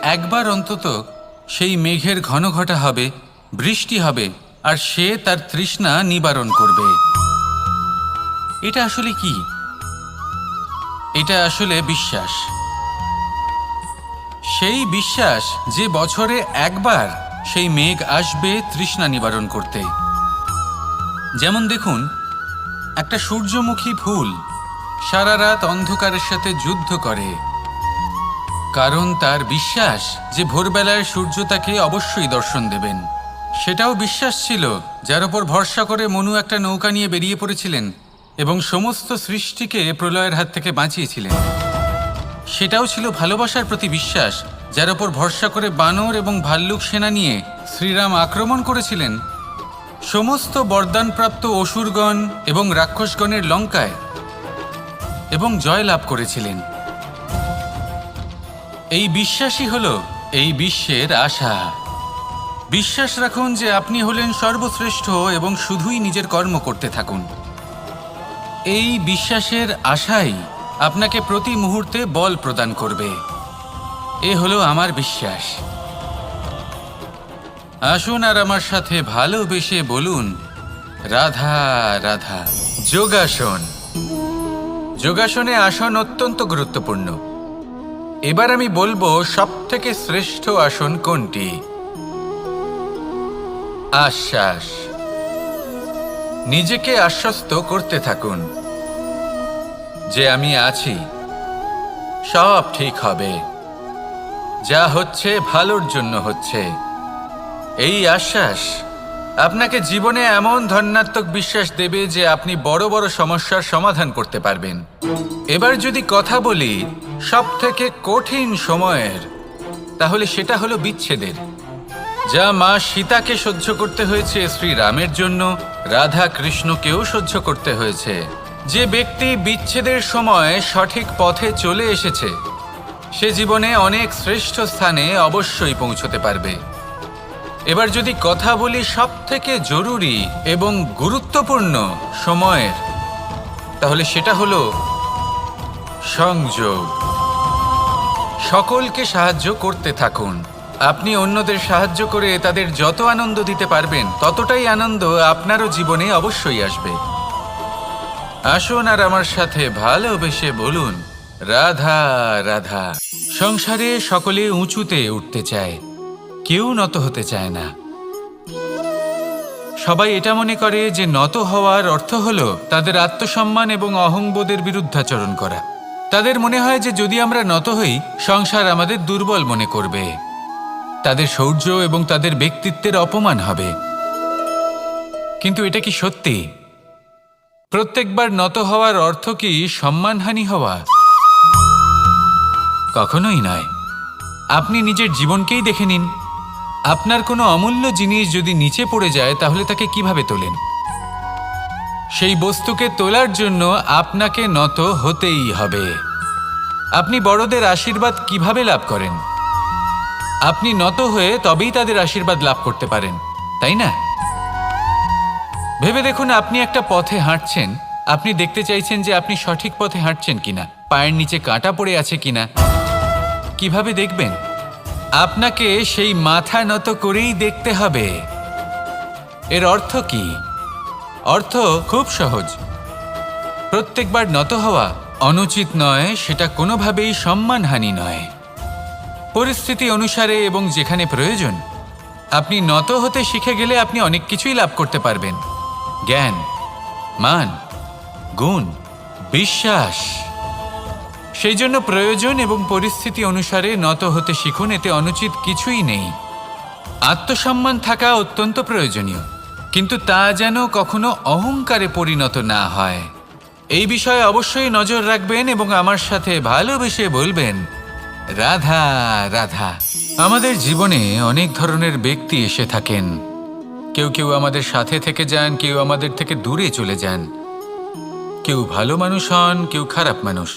একবার অন্তত সেই মেঘের ঘন ঘটা হবে, বৃষ্টি হবে, আর সে তার তৃষ্ণা নিবারণ করবে। এটা আসলে কি? এটা আসলে বিশ্বাস। সেই বিশ্বাস যে বছরে একবার সেই মেঘ আসবে তৃষ্ণা নিবারণ করতে। যেমন দেখুন, একটা সূর্যমুখী ফুল সারা রাত অন্ধকারের সাথে যুদ্ধ করে, কারণ তার বিশ্বাস যে ভোরবেলায় সূর্য তাকে অবশ্যই দর্শন দেবেন। সেটাও বিশ্বাস ছিল যার ওপর ভরসা করে মনু একটা নৌকা নিয়ে বেরিয়ে পড়েছিলেন এবং সমস্ত সৃষ্টিকে প্রলয়ের হাত থেকে বাঁচিয়েছিলেন। সেটাও ছিল ভালোবাসার প্রতি বিশ্বাস যার ওপর ভরসা করে বানর এবং ভাল্লুক সেনা নিয়ে শ্রীরাম আক্রমণ করেছিলেন সমস্ত বরদানপ্রাপ্ত অসুরগণ এবং রাক্ষসগণের লঙ্কায় এবং জয় লাভ করেছিলেন। এই বিশ্বাসই হলো এই বিশ্বের আশা। বিশ্বাস রাখুন যে আপনি হলেন সর্বশ্রেষ্ঠ এবং শুধুই নিজের কর্ম করতে থাকুন। এই বিশ্বাসের আশাই আপনাকে প্রতি মুহূর্তে বল প্রদান করবে। এ হলো আমার বিশ্বাস। আসুন আর আমার সাথে ভালোবেসে বলুন, রাধা রাধা। যোগাসন। যোগাসনে আসন অত্যন্ত গুরুত্বপূর্ণ। এবার আমি বলবো সবথেকে শ্রেষ্ঠ আসন কোনটি। আশ্বাস। নিজেকে আশ্বস্ত করতে থাকুন যে আমি আছি, সব ঠিক হবে, যা হচ্ছে ভালোর জন্য হচ্ছে। এই আশ্বাস আপনাকে জীবনে এমন ধন্যাত্মক বিশ্বাস দেবে যে আপনি বড় বড় সমস্যার সমাধান করতে পারবেন। এবার যদি কথা বলি সবথেকে কঠিন সময়ের, তাহলে সেটা হলো বিচ্ছেদের। যা মা সীতাকে সহ্য করতে হয়েছে শ্রীরামের জন্য, রাধা কৃষ্ণকেও সহ্য করতে হয়েছে। যে ব্যক্তি বিচ্ছেদের সময় সঠিক পথে চলে এসেছে সে জীবনে অনেক শ্রেষ্ঠ স্থানে অবশ্যই পৌঁছতে পারবে। এবার যদি কথা বলি সবথেকে জরুরি এবং গুরুত্বপূর্ণ সময়ের, তাহলে সেটা হলো সংযোগ। সকলকে সাহায্য করতে থাকুন। আপনি অন্যদের সাহায্য করে তাদের যত আনন্দ দিতে পারবেন ততটাই আনন্দ আপনারও জীবনে অবশ্যই আসবে। আসুন আর আমার সাথে ভালোবেসে বলুন, রাধা রাধা। সংসারে সকলে উঁচুতে উঠতে চায়, কেউ নত হতে চায় না। সবাই এটা মনে করে যে নত হওয়ার অর্থ হলো তাদের আত্মসম্মান এবং অহংবোধের বিরুদ্ধাচরণ করা। তাদের মনে হয় যে যদি আমরা নত হই সংসার আমাদের দুর্বল মনে করবে, তাদের শৌর্য এবং তাদের ব্যক্তিত্বের অপমান হবে। কিন্তু এটা কি সত্যি? প্রত্যেকবার নত হওয়ার অর্থ কি সম্মানহানি হওয়া? কখনোই নয়। আপনি নিজের জীবনকেই দেখে নিন। আপনার কোনো অমূল্য জিনিস যদি নিচে পড়ে যায় তাহলে তাকে কিভাবে তোলেন? সেই বস্তুকে তোলার জন্য আপনাকে নত হতেই হবে। আপনি বড়দের আশীর্বাদ কিভাবে লাভ করেন? আপনি নত হয়ে তবেই তাদের আশীর্বাদ লাভ করতে পারেন, তাই না? ভেবে দেখুন, আপনি একটা পথে হাঁটছেন, আপনি দেখতে চাইছেন যে আপনি সঠিক পথে হাঁটছেন কিনা, পায়ের নিচে কাঁটা পড়ে আছে কিনা। কিভাবে দেখবেন? আপনাকে সেই মাথা নত করেই দেখতে হবে। এর অর্থ কি? অর্থ খুব সহজ। প্রত্যেকবার নত হওয়া অনুচিত নয়, সেটা কোনোভাবেই সম্মানহানি নয়। পরিস্থিতি অনুসারে এবং যেখানে প্রয়োজন আপনি নত হতে শিখে গেলে আপনি অনেক কিছুই লাভ করতে পারবেন। জ্ঞান, মান, গুণ, বিশ্বাস। সেই জন্য প্রয়োজন এবং পরিস্থিতি অনুসারে নত হতে শিখুন। এতে অনুচিত কিছুই নেই। আত্মসম্মান থাকা অত্যন্ত প্রয়োজনীয়, কিন্তু তা যেন কখনো অহংকারে পরিণত না হয়। এই বিষয়ে অবশ্যই নজর রাখবেন এবং আমার সাথে ভালোবেসে বলবেন, রাধা রাধা। আমাদের জীবনে অনেক ধরনের ব্যক্তি এসে থাকেন। কেউ কেউ আমাদের সাথে থেকে যান, কেউ আমাদের থেকে দূরে চলে যান। কেউ ভালো মানুষ হন, কেউ খারাপ মানুষ।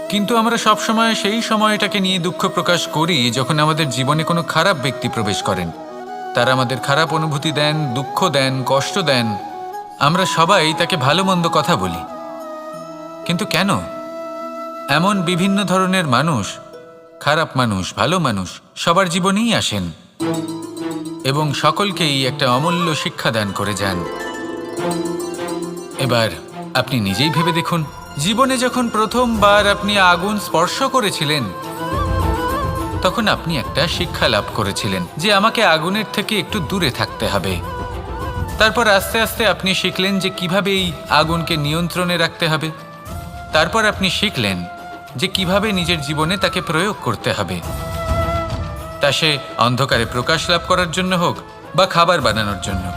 কিন্তু আমরা সবসময় সেই সময়টাকে নিয়ে দুঃখ প্রকাশ করি যখন আমাদের জীবনে কোনো খারাপ ব্যক্তি প্রবেশ করেন। তারা আমাদের খারাপ অনুভূতি দেন, দুঃখ দেন, কষ্ট দেন। আমরা সবাই তাকে ভালো মন্দ কথা বলি। কিন্তু কেন? এমন বিভিন্ন ধরনের মানুষ খারাপ মানুষ, ভালো মানুষ সবার জীবনেই আসেন এবং সকলকেই একটা অমূল্য শিক্ষা দান করে যান। এবার আপনি নিজেই ভেবে দেখুন, জীবনে যখন প্রথমবার আপনি আগুন স্পর্শ করেছিলেন তখন আপনি একটা শিক্ষা লাভ করেছিলেন যে আমাকে আগুনের থেকে একটু দূরে থাকতে হবে। তারপর আস্তে আস্তে আপনি শিখলেন যে কিভাবে এই আগুনকে নিয়ন্ত্রণে রাখতে হবে। তারপর আপনি শিখলেন যে কিভাবে নিজের জীবনে তাকে প্রয়োগ করতে হবে, তা সে অন্ধকারে প্রকাশ লাভ করার জন্য হোক বা খাবার বানানোর জন্য।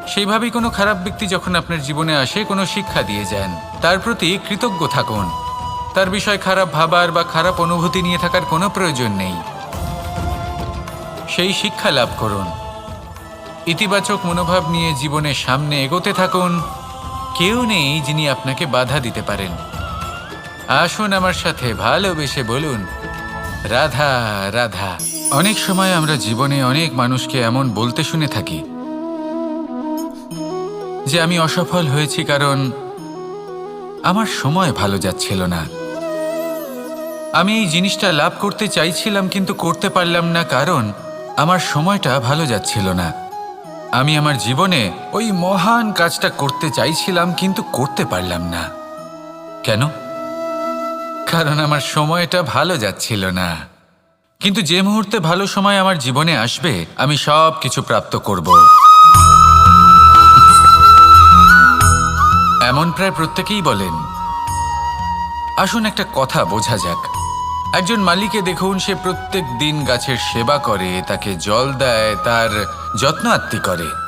সেইভাবেই কোনো খারাপ ব্যক্তি যখন আপনার জীবনে আসে কোনো শিক্ষা দিয়ে যান, তার প্রতি কৃতজ্ঞ থাকুন। তার বিষয় খারাপ ভাবার বা খারাপ অনুভূতি নিয়ে থাকার কোনো প্রয়োজন নেই। সেই শিক্ষা লাভ করুন, ইতিবাচক মনোভাব নিয়ে জীবনের সামনে এগোতে থাকুন। কেউ নেই যিনি আপনাকে বাধা দিতে পারেন। আসুন আমার সাথে ভালোবেসে বলুন, রাধা রাধা। অনেক সময় আমরা জীবনে অনেক মানুষকে এমন বলতে শুনে থাকি যে আমি অসফল হয়েছি কারণ আমার সময় ভালো যাচ্ছিল না। আমি এই জিনিসটা লাভ করতে চাইছিলাম কিন্তু করতে পারলাম না কারণ আমার সময়টা ভালো যাচ্ছিল না। আমি আমার জীবনে ওই মহান কাজটা করতে চাইছিলাম কিন্তু করতে পারলাম না। কেন? কারণ আমার সময়টা ভালো যাচ্ছিল না। কিন্তু যে মুহূর্তে ভালো সময় আমার জীবনে আসবে আমি সব কিছু প্রাপ্ত করব। এমন প্রায় প্রত্যেকেই বলেন। আসুন একটা কথা বোঝা যাক। একজন মালিকে দেখুন, সে প্রত্যেক দিন গাছের সেবা করে, তাকে জল দেয়, তার যত্ন আত্তি করে।